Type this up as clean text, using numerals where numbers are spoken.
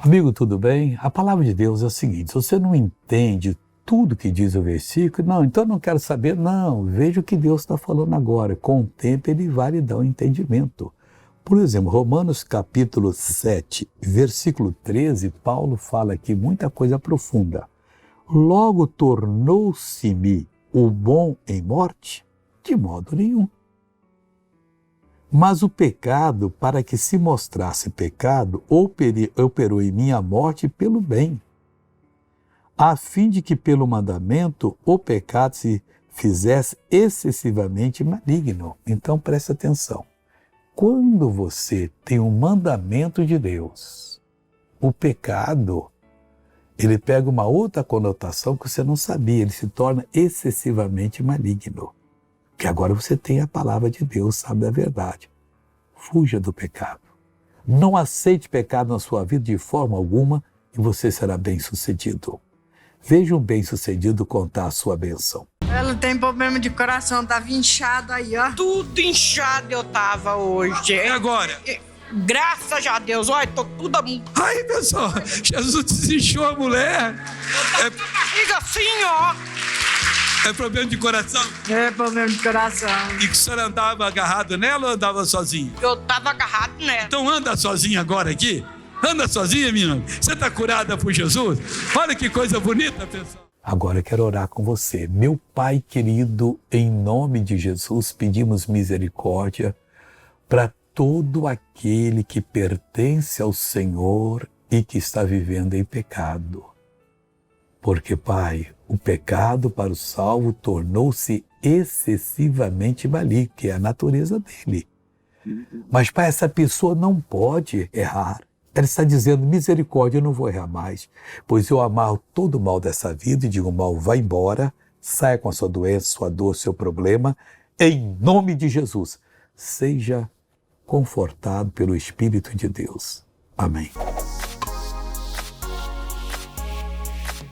Amigo, tudo bem? A palavra de Deus é o seguinte: se você não entende tudo que diz o versículo, não, então eu não quero saber, não, veja o que Deus está falando agora. Com o tempo ele vai lhe dar um entendimento. Por exemplo, Romanos capítulo 7, versículo 13, Paulo fala aqui muita coisa profunda. Logo tornou-se-me o bom em morte? De modo nenhum. Mas o pecado, para que se mostrasse pecado, operou em mim a morte pelo bem, a fim de que pelo mandamento o pecado se fizesse excessivamente maligno. Então preste atenção. Quando você tem um mandamento de Deus, o pecado, ele pega uma outra conotação que você não sabia, ele se torna excessivamente maligno. Que agora você tem a palavra de Deus, sabe da verdade. Fuja do pecado. Não aceite pecado na sua vida de forma alguma e você será bem-sucedido. Veja um bem-sucedido contar a sua bênção. Ela tem problema de coração, tava inchado aí, ó. Tudo inchado eu tava hoje. E agora? Graças a Deus, olha, tô tudo... Aí, pessoal, Jesus desinchou a mulher. Barriga assim, ó. É problema de coração? É problema de coração. E que o senhor andava agarrado nela ou andava sozinho? Eu tava agarrado nela. Então anda sozinha agora aqui. Anda sozinha, menina. Você está curada por Jesus? Olha que coisa bonita, pessoal. Agora eu quero orar com você. Meu Pai querido, em nome de Jesus, pedimos misericórdia para todo aquele que pertence ao Senhor e que está vivendo em pecado. Porque, Pai, o pecado para o salvo tornou-se excessivamente maligno, que é a natureza dele. Mas, Pai, essa pessoa não pode errar. Ela está dizendo, misericórdia, eu não vou errar mais, pois eu amarro todo o mal dessa vida e digo, mal, vai embora, saia com a sua doença, sua dor, seu problema, em nome de Jesus. Seja confortado pelo Espírito de Deus. Amém.